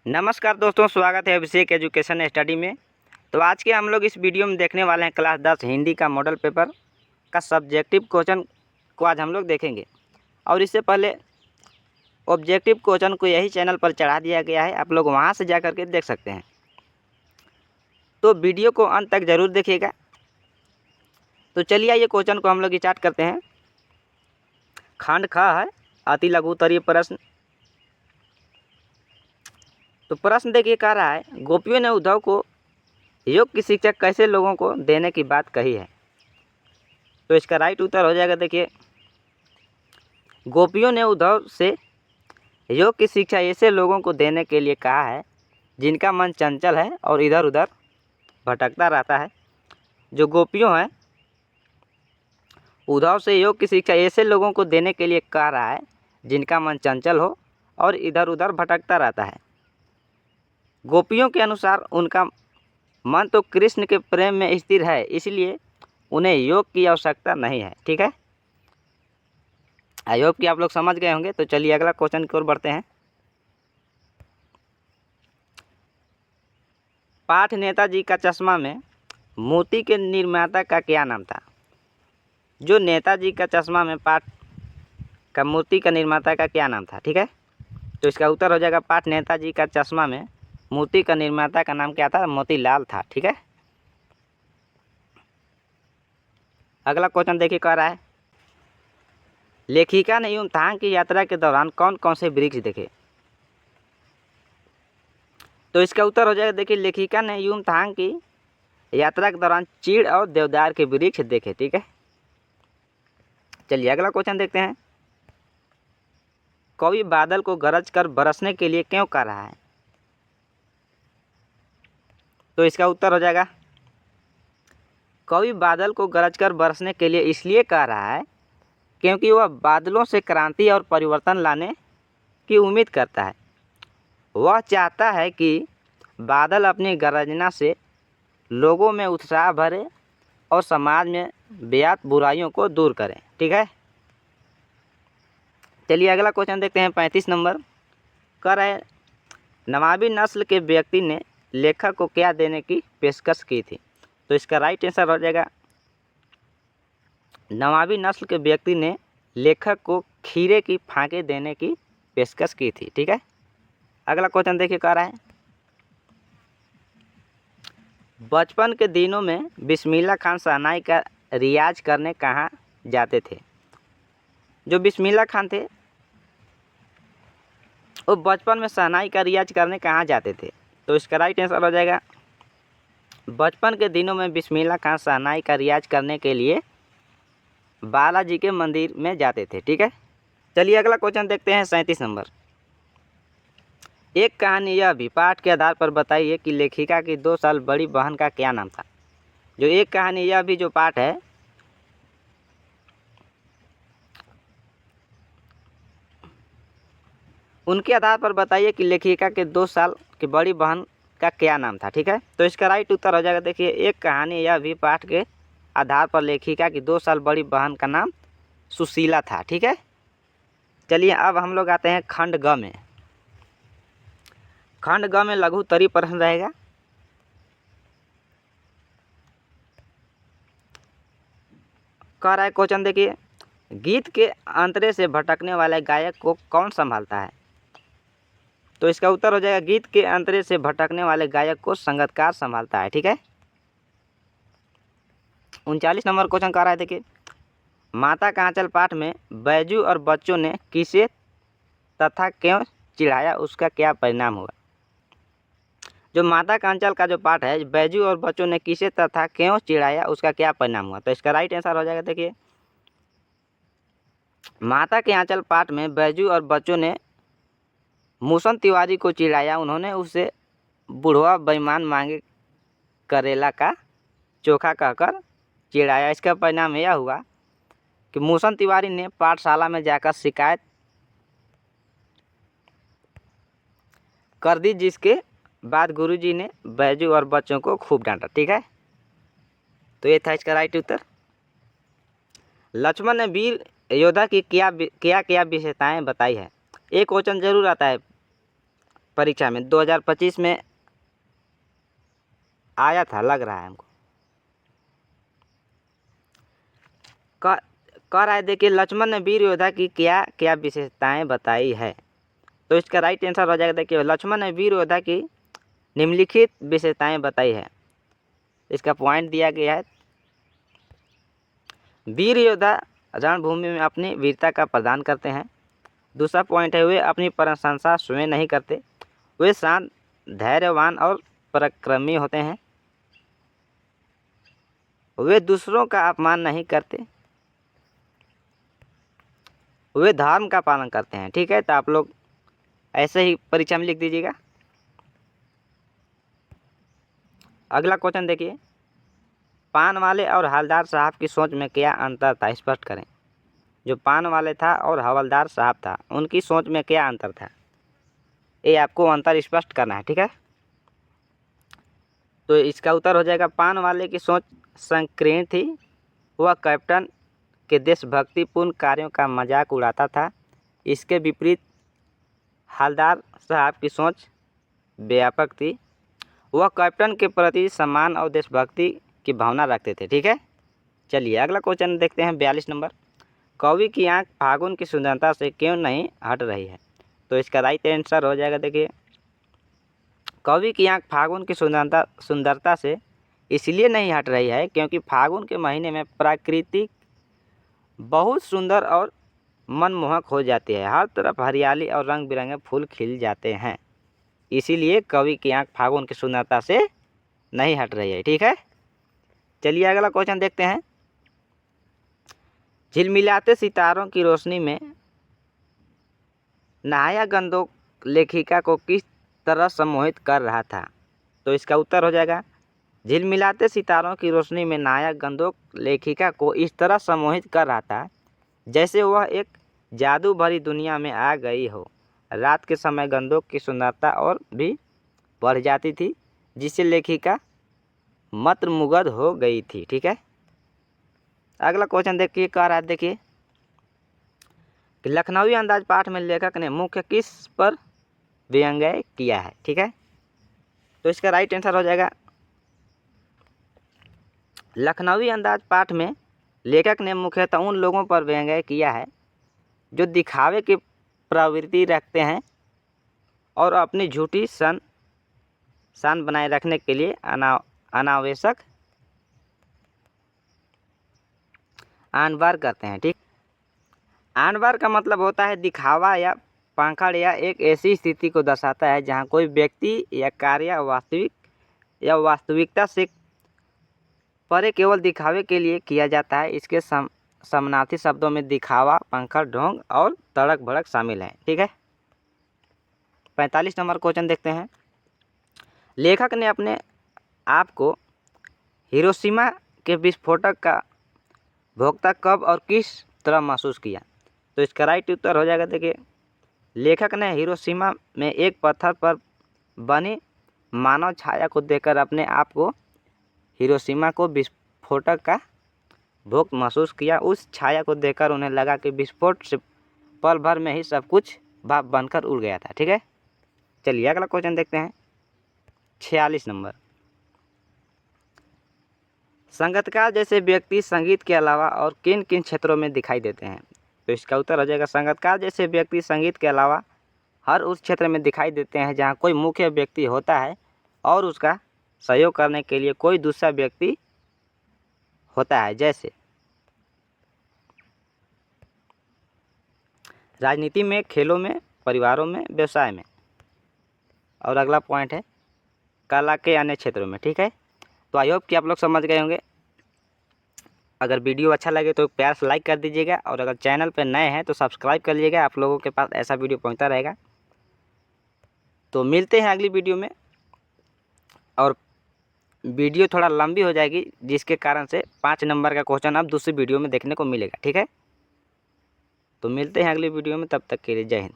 नमस्कार दोस्तों, स्वागत है अभिषेक एजुकेशन स्टडी में। तो आज के हम लोग इस वीडियो में देखने वाले हैं क्लास 10 हिंदी का मॉडल पेपर का सब्जेक्टिव क्वेश्चन को आज हम लोग देखेंगे। और इससे पहले ऑब्जेक्टिव क्वेश्चन को यही चैनल पर चढ़ा दिया गया है, आप लोग वहां से जा कर के देख सकते हैं। तो वीडियो को अंत तक ज़रूर देखिएगा। तो चलिए आइए क्वेश्चन को हम लोग स्टार्ट करते हैं। खंड ख है अति लघु उत्तरीय प्रश्न। तो प्रश्न देखिए, कह रहा है गोपियों ने उद्धव को योग की शिक्षा कैसे लोगों को देने की बात कही है। तो इसका राइट उत्तर हो जाएगा, देखिए, गोपियों ने उद्धव से योग की शिक्षा ऐसे लोगों को देने के लिए कहा है जिनका मन चंचल है और इधर उधर भटकता रहता है। जो गोपियों हैं, उद्धव से योग की शिक्षा ऐसे लोगों को देने के लिए कह रहा है जिनका मन चंचल हो और इधर उधर भटकता रहता है। गोपियों के अनुसार उनका मन तो कृष्ण के प्रेम में स्थिर है, इसलिए उन्हें योग की आवश्यकता नहीं है। ठीक है, आई होप कि आप लोग समझ गए होंगे। तो चलिए अगला क्वेश्चन की ओर बढ़ते हैं। पाठ नेताजी का चश्मा में मूर्ति के निर्माता का क्या नाम था। जो नेताजी का चश्मा में पाठ का मूर्ति का निर्माता का क्या नाम था। ठीक है, तो इसका उत्तर हो जाएगा पाठ नेताजी का चश्मा में मूर्ति का निर्माता का नाम क्या था, मोतीलाल था। ठीक है, अगला क्वेश्चन देखिए, कह रहा है लेखिका ने युमथांग की यात्रा के दौरान कौन कौन से वृक्ष देखे। तो इसका उत्तर हो जाएगा, देखिए, लेखिका ने युमथांग की यात्रा के दौरान चीड़ और देवदार के वृक्ष देखे। ठीक है, चलिए अगला क्वेश्चन देखते हैं। कवि बादल को गरज कर बरसने के लिए क्यों कह रहा है। तो इसका उत्तर हो जाएगा, कवि बादल को गरज कर बरसने के लिए इसलिए कह रहा है क्योंकि वह बादलों से क्रांति और परिवर्तन लाने की उम्मीद करता है। वह चाहता है कि बादल अपनी गरजना से लोगों में उत्साह भरे और समाज में व्याप्त बुराइयों को दूर करें। ठीक है, चलिए अगला क्वेश्चन देखते हैं। 35 नंबर कर रहे नवाबी नस्ल के व्यक्ति ने लेखक को क्या देने की पेशकश की थी। तो इसका राइट आंसर हो जाएगा, नवाबी नस्ल के व्यक्ति ने लेखक को खीरे की फांके देने की पेशकश की थी। ठीक है, अगला क्वेश्चन देखिए, कह रहा है बचपन के दिनों में बिस्मिल्लाह खान शहनाई का रियाज करने कहाँ जाते थे। जो बिस्मिल्लाह खान थे वो बचपन में शहनाई का रियाज करने कहाँ जाते थे। तो इसका राइट आंसर हो जाएगा, बचपन के दिनों में बिस्मिल्लाह खान शहनाई का रियाज करने के लिए बालाजी के मंदिर में जाते थे। ठीक है, चलिए अगला क्वेश्चन देखते हैं। 37 नंबर एक कहानी यह भी पाठ के आधार पर बताइए कि लेखिका की 2 साल बड़ी बहन का क्या नाम था। जो एक कहानी यह भी जो पाठ है, उनके आधार पर बताइए कि लेखिका के 2 साल की बड़ी बहन का क्या नाम था। ठीक है, तो इसका राइट उत्तर हो जाएगा, देखिए, एक कहानी यह भी पाठ के आधार पर लेखिका की 2 साल बड़ी बहन का नाम सुशीला था। ठीक है, चलिए अब हम लोग आते हैं खंड ग में। खंड ग में लघु उत्तरीय प्रश्न रहेगा। कह रहा है क्वेश्चन, देखिए, गीत के अंतरे से भटकने वाले गायक को कौन संभालता है। तो इसका उत्तर हो जाएगा, गीत के अंतरे से भटकने वाले गायक को संगीतकार संभालता है। ठीक है, 39 नंबर क्वेश्चन कह रहा है, देखिए, माता का आंचल पाठ में बैजू और बच्चों ने किसे तथा क्यों चिढ़ाया, उसका क्या परिणाम हुआ। जो माता का आंचल का जो पाठ है, बैजू और बच्चों ने किसे तथा क्यों चिढ़ाया, उसका क्या परिणाम हुआ। तो इसका राइट आंसर हो जाएगा, देखिए, माता के आंचल पाठ में बैजू और बच्चों ने मूसन तिवारी को चिढ़ाया। उन्होंने उसे बुढ़वा बेईमान मांगे करेला का चोखा कहकर चिढ़ाया। इसका परिणाम यह हुआ कि मूसन तिवारी ने पाठशाला में जाकर शिकायत कर दी, जिसके बाद गुरुजी ने बैजू और बच्चों को खूब डांटा। ठीक है, तो ये था इसका राइट उत्तर। लक्ष्मण ने वीर योद्धा की क्या क्या विशेषताएं बताई है। एक क्वेश्चन जरूर आता है परीक्षा में 2025 में आया था, लग रहा है हमको। कह रहा है देखिए, लक्ष्मण ने वीर योद्धा की क्या क्या विशेषताएं बताई है। तो इसका राइट आंसर हो जाएगा देखिए, लक्ष्मण ने वीर योद्धा की निम्नलिखित विशेषताएं बताई है। इसका पॉइंट दिया गया है, वीर योद्धा रणभूमि में अपनी वीरता का प्रदान करते हैं। दूसरा पॉइंट है, वे अपनी प्रशंसा स्वयं नहीं करते, वे शांत, धैर्यवान और पराक्रमी होते हैं। वे दूसरों का अपमान नहीं करते, वे धर्म का पालन करते हैं। ठीक है, तो आप लोग ऐसे ही परीक्षा में लिख दीजिएगा। अगला क्वेश्चन देखिए, पान वाले और हवलदार साहब की सोच में क्या अंतर था, स्पष्ट करें। जो पान वाले था और हवलदार साहब था, उनकी सोच में क्या अंतर था, ये आपको अंतर स्पष्ट करना है। ठीक है, तो इसका उत्तर हो जाएगा, पान वाले की सोच संकीर्ण थी, वह कैप्टन के देशभक्तिपूर्ण कार्यों का मजाक उड़ाता था। इसके विपरीत हवलदार साहब की सोच व्यापक थी, वह कैप्टन के प्रति सम्मान और देशभक्ति की भावना रखते थे। ठीक है, चलिए अगला क्वेश्चन देखते हैं, 42 नंबर। कवि की आंख फागुन की सुंदरता से क्यों नहीं हट रही है। तो इसका राइट आंसर हो जाएगा देखिए, कवि की आंख फागुन की सुंदरता से इसलिए नहीं हट रही है क्योंकि फागुन के महीने में प्रकृति बहुत सुंदर और मनमोहक हो जाती है। हर तरफ हरियाली और रंग बिरंगे फूल खिल जाते हैं, इसीलिए कवि की आंख फागुन की सुंदरता से नहीं हट रही है। ठीक है, चलिए अगला क्वेश्चन देखते हैं, झिलमिलाते सितारों की रोशनी में नहाया गंधों लेखिका को किस तरह सम्मोहित कर रहा था। तो इसका उत्तर हो जाएगा, झिलमिलाते सितारों की रोशनी में नायक गंधोक लेखिका को इस तरह सम्मोहित कर रहा था जैसे वह एक जादू भरी दुनिया में आ गई हो। रात के समय गंधोक की सुंदरता और भी बढ़ जाती थी, जिससे लेखिका मंत्रमुग्ध हो गई थी। ठीक है, अगला क्वेश्चन देखिए, कह रहा है देखिए कि लखनवी अंदाज पाठ में लेखक ने मुख्य किस पर व्यंग्य किया है। ठीक है, तो इसका राइट आंसर हो जाएगा, लखनवी अंदाज पाठ में लेखक ने मुख्यतः उन लोगों पर व्यंग्य किया है जो दिखावे की प्रवृत्ति रखते हैं और अपनी झूठी शान बनाए रखने के लिए अनावश्यक आनबार करते हैं। ठीक, आनबार का मतलब होता है दिखावा या पाखंड, या एक ऐसी स्थिति को दर्शाता है जहां कोई व्यक्ति या कार्य वास्तविकता से परे केवल दिखावे के लिए किया जाता है। इसके समानार्थी शब्दों में दिखावा, पाखंड, ढोंग और तड़क भड़क शामिल हैं। ठीक है, 45 नंबर क्वेश्चन देखते हैं, लेखक ने अपने आप को हिरोशिमा के विस्फोटक का भोक्ता कब और किस तरह महसूस किया। तो इसका राइट उत्तर हो जाएगा देखिए, लेखक ने हिरोशिमा में एक पत्थर पर बनी मानव छाया को देखकर अपने आप को हिरोशिमा को विस्फोटक का भोग महसूस किया। उस छाया को देखकर उन्हें लगा कि विस्फोट से पल भर में ही सब कुछ भाप बनकर उड़ गया था। ठीक है, चलिए अगला क्वेश्चन देखते हैं, 46 नंबर। संगीतकार जैसे व्यक्ति संगीत के अलावा और किन किन क्षेत्रों में दिखाई देते हैं। तो इसका उत्तर हो जाएगा, संगीतकार जैसे व्यक्ति संगीत के अलावा हर उस क्षेत्र में दिखाई देते हैं जहां कोई मुख्य व्यक्ति होता है और उसका सहयोग करने के लिए कोई दूसरा व्यक्ति होता है, जैसे राजनीति में, खेलों में, परिवारों में, व्यवसाय में। और अगला पॉइंट है कला के अन्य क्षेत्रों में। ठीक है, तो आई होप कि आप लोग समझ गए होंगे। अगर वीडियो अच्छा लगे तो प्यार से लाइक कर दीजिएगा, और अगर चैनल पर नए हैं तो सब्सक्राइब कर लीजिएगा, आप लोगों के पास ऐसा वीडियो पहुंचता रहेगा। तो मिलते हैं अगली वीडियो में, और वीडियो थोड़ा लंबी हो जाएगी जिसके कारण से 5 नंबर का क्वेश्चन अब दूसरी वीडियो में देखने को मिलेगा। ठीक है, तो मिलते हैं अगली वीडियो में, तब तक के लिए जय हिंद।